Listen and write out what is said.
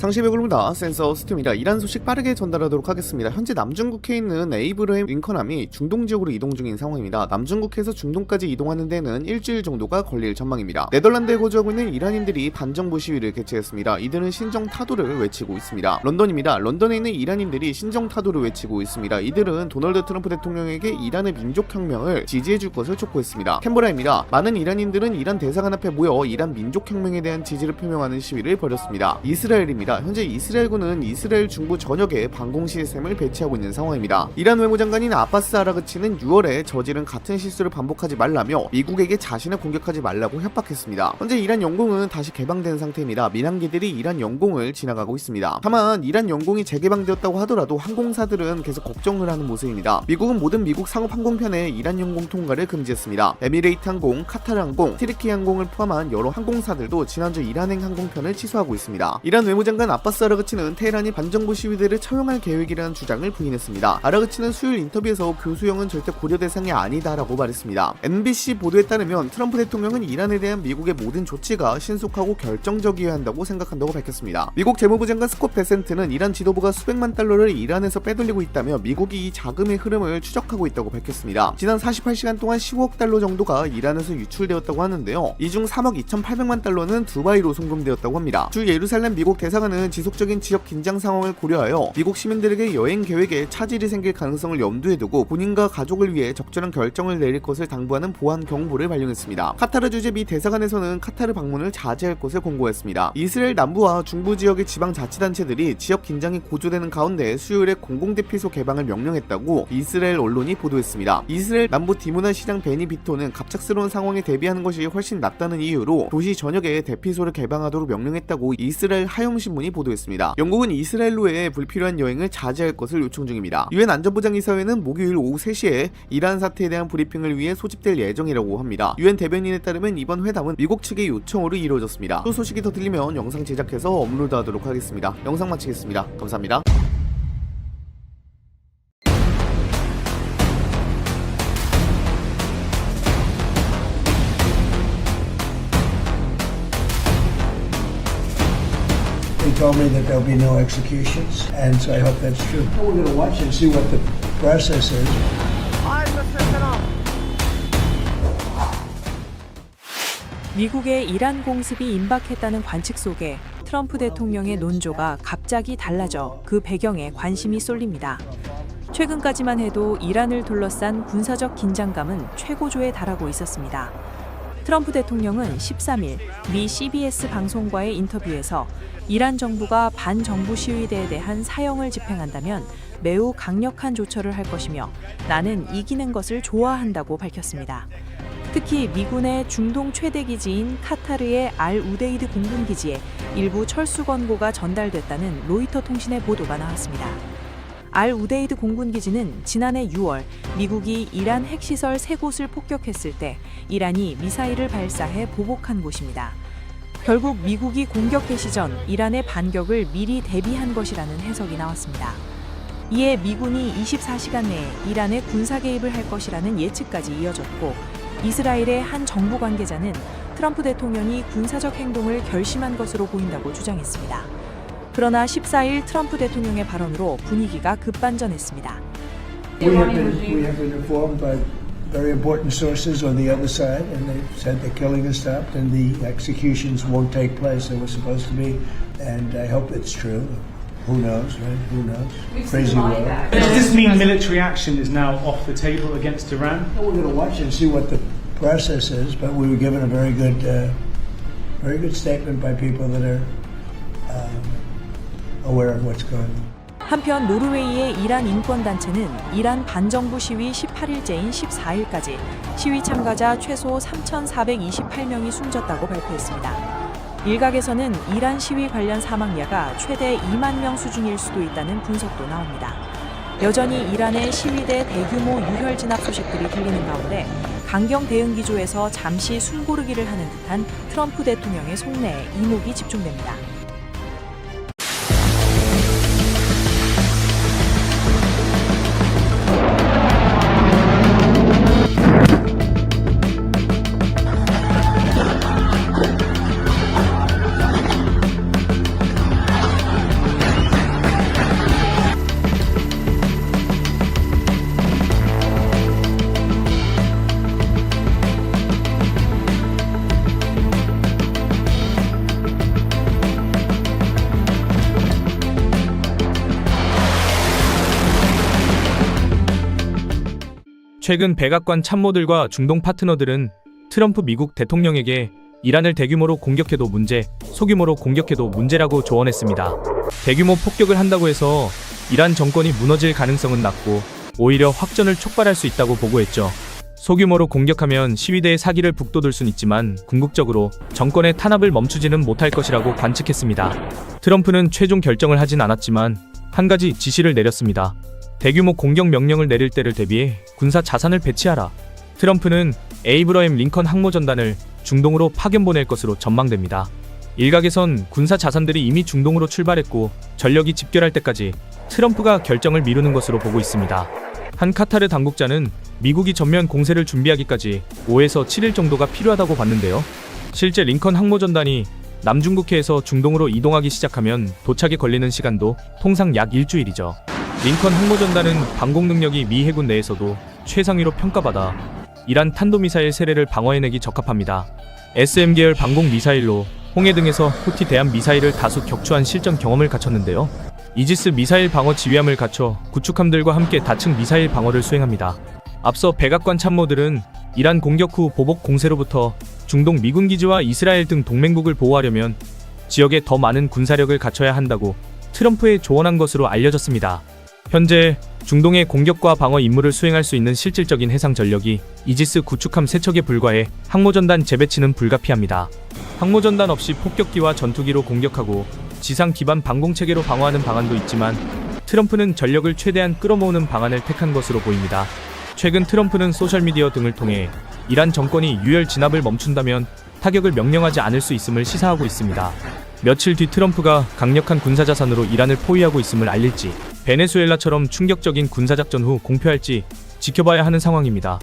상시백울입니다. 센서 스팀이라 이란 소식 빠르게 전달하도록 하겠습니다. 현재 남중국해에 있는 에이브러햄 링컨함이 중동 지역으로 이동 중인 상황입니다. 남중국해에서 중동까지 이동하는 데는 일주일 정도가 걸릴 전망입니다. 네덜란드에 거주하고 있는 이란인들이 반정부 시위를 개최했습니다. 이들은 신정 타도를 외치고 있습니다. 런던입니다. 런던에 있는 이란인들이 신정 타도를 외치고 있습니다. 이들은 도널드 트럼프 대통령에게 이란의 민족혁명을 지지해줄 것을 촉구했습니다. 캔버라입니다. 많은 이란인들은 이란 대사관 앞에 모여 이란 민족혁명에 대한 지지를 표명하는 시위를 벌였습니다. 이스라엘입니다. 현재 이스라엘군은 이스라엘 중부 전역에 방공 시스템을 배치하고 있는 상황입니다. 이란 외무장관인 아바스 아라그치는 6월에 저지른 같은 실수를 반복하지 말라며 미국에게 자신을 공격하지 말라고 협박했습니다. 현재 이란 영공은 다시 개방된 상태입니다. 민항기들이 이란 영공을 지나가고 있습니다. 다만 이란 영공이 재개방되었다고 하더라도 항공사들은 계속 걱정을 하는 모습입니다. 미국은 모든 미국 상업 항공편에 이란 영공 통과를 금지했습니다. 에미레이트 항공, 카타르 항공, 티르키 항공을 포함한 여러 항공사들도 지난주 이란행 항공편을 취소하고 있습니다. 이란 외무장관 아바스 아라그치는 테헤란이 반정부 시위대를 처형할 계획이라는 주장을 부인했습니다. 아라그치는 수요일 인터뷰에서 교수형은 절대 고려 대상이 아니다라고 말했습니다. NBC 보도에 따르면 트럼프 대통령은 이란에 대한 미국의 모든 조치가 신속하고 결정적이어야 한다고 생각한다고 밝혔습니다. 미국 재무부 장관 스콧 베센트는 이란 지도부가 수백만 달러를 이란에서 빼돌리고 있다며 미국이 이 자금의 흐름을 추적하고 있다고 밝혔습니다. 지난 48시간 동안 15억 달러 정도가 이란에서 유출되었다고 하는데요. 이 중 3억 2,800만 달러는 두바이로 송금되었다고 합니다. 주 예루살렘 미국 대사관은 지속적인 지역 긴장 상황을 고려하여 미국 시민들에게 여행 계획에 차질이 생길 가능성을 염두에 두고 본인과 가족을 위해 적절한 결정을 내릴 것을 당부하는 보안 경보를 발령했습니다. 카타르 주재 미 대사관에서는 카타르 방문을 자제할 것을 공고했습니다. 이스라엘 남부와 중부 지역의 지방자치단체들이 지역 긴장이 고조되는 가운데 수요일에 공공대피소 개방을 명령했다고 이스라엘 언론이 보도했습니다. 이스라엘 남부 디무나 시장 베니 비토는 갑작스러운 상황에 대비하는 것이 훨씬 낫다는 이유로 도시 전역에 대피소를 개방하도록 명령했다고 이스라엘 하용신문이 보도했습니다. 영국은 이스라엘로의 불필요한 여행을 자제할 것을 요청 중입니다. 유엔 안전보장이사회는 목요일 오후 3시에 이란 사태에 대한 브리핑을 위해 소집될 예정이라고 합니다. 유엔 대변인에 따르면 이번 회담은 미국 측의 요청으로 이루어졌습니다. 또 소식이 더 들리면 영상 제작해서 업로드하도록 하겠습니다. 영상 마치겠습니다. 감사합니다. They told me that there'll be no executions, and so I hope that's true. We're going to watch and see what the process is. 미국의 이란 공습이 임박했다는 관측 속에 트럼프 대통령의 논조가 갑자기 달라져 그 배경에 관심이 쏠립니다. 최근까지만 해도 이란을 둘러싼 군사적 긴장감은 최고조에 달하고 있었습니다. 트럼프 대통령은 13일 미 CBS 방송과의 인터뷰에서 이란 정부가 반정부 시위대에 대한 사형을 집행한다면 매우 강력한 조처를 할 것이며 나는 이기는 것을 좋아한다고 밝혔습니다. 특히 미군의 중동 최대 기지인 카타르의 알 우데이드 공군 기지에 일부 철수 권고가 전달됐다는 로이터 통신의 보도가 나왔습니다. 알 우데이드 공군 기지는 지난해 6월 미국이 이란 핵시설 3곳을 폭격했을 때 이란이 미사일을 발사해 보복한 곳입니다. 결국 미국이 공격 개시 전 이란의 반격을 미리 대비한 것이라는 해석이 나왔습니다. 이에 미군이 24시간 내에 이란에 군사 개입을 할 것이라는 예측까지 이어졌고 이스라엘의 한 정부 관계자는 트럼프 대통령이 군사적 행동을 결심한 것으로 보인다고 주장했습니다. 그러나 14일 트럼프 대통령의 발언으로 분위기가 급반전했습니다. We have been informed by very important sources on the other side, and they said the killing has stopped and the executions won't take place. They were supposed to be, and I hope it's true. Who knows, right? Who knows? Crazy world. Does this mean military action is now off the table against Iran? We're going to watch and see what the process is, but we were given a very good statement by people that are aware of what's going on. 한편 노르웨이의 이란 인권단체는 이란 반정부 시위 18일째인 14일까지 시위 참가자 최소 3,428명이 숨졌다고 발표했습니다. 일각에서는 이란 시위 관련 사망자가 최대 2만 명 수준일 수도 있다는 분석도 나옵니다. 여전히 이란의 시위대 대규모 유혈 진압 소식들이 들리는 가운데 강경 대응 기조에서 잠시 숨고르기를 하는 듯한 트럼프 대통령의 속내에 이목이 집중됩니다. 최근 백악관 참모들과 중동 파트너들은 트럼프 미국 대통령에게 이란을 대규모로 공격해도 문제, 소규모로 공격해도 문제라고 조언했습니다. 대규모 폭격을 한다고 해서 이란 정권이 무너질 가능성은 낮고 오히려 확전을 촉발할 수 있다고 보고했죠. 소규모로 공격하면 시위대의 사기를 북돋을 순 있지만 궁극적으로 정권의 탄압을 멈추지는 못할 것이라고 관측했습니다. 트럼프는 최종 결정을 하진 않았지만 한 가지 지시를 내렸습니다. 대규모 공격 명령을 내릴 때를 대비해 군사 자산을 배치하라. 트럼프는 에이브러햄 링컨 항모전단을 중동으로 파견 보낼 것으로 전망됩니다. 일각에선 군사 자산들이 이미 중동으로 출발했고 전력이 집결할 때까지 트럼프가 결정을 미루는 것으로 보고 있습니다. 한 카타르 당국자는 미국이 전면 공세를 준비하기까지 5에서 7일 정도가 필요하다고 봤는데요. 실제 링컨 항모전단이 남중국해에서 중동으로 이동하기 시작하면 도착에 걸리는 시간도 통상 약 일주일이죠. 링컨 항모전단은 방공 능력이 미 해군 내에서도 최상위로 평가받아 이란 탄도미사일 세례를 방어해내기 적합합니다. SM 계열 방공 미사일로 홍해 등에서 후티 대함 미사일을 다수 격추한 실전 경험을 갖췄는데요. 이지스 미사일 방어 지휘함을 갖춰 구축함들과 함께 다층 미사일 방어를 수행합니다. 앞서 백악관 참모들은 이란 공격 후 보복 공세로부터 중동 미군 기지와 이스라엘 등 동맹국을 보호하려면 지역에 더 많은 군사력을 갖춰야 한다고 트럼프에 조언한 것으로 알려졌습니다. 현재 중동의 공격과 방어 임무를 수행할 수 있는 실질적인 해상 전력이 이지스 구축함 3척에 불과해 항모전단 재배치는 불가피합니다. 항모전단 없이 폭격기와 전투기로 공격하고 지상 기반 방공체계로 방어하는 방안도 있지만 트럼프는 전력을 최대한 끌어모으는 방안을 택한 것으로 보입니다. 최근 트럼프는 소셜미디어 등을 통해 이란 정권이 유혈 진압을 멈춘다면 타격을 명령하지 않을 수 있음을 시사하고 있습니다. 며칠 뒤 트럼프가 강력한 군사자산으로 이란을 포위하고 있음을 알릴지 베네수엘라처럼 충격적인 군사작전 후 공표할지 지켜봐야 하는 상황입니다.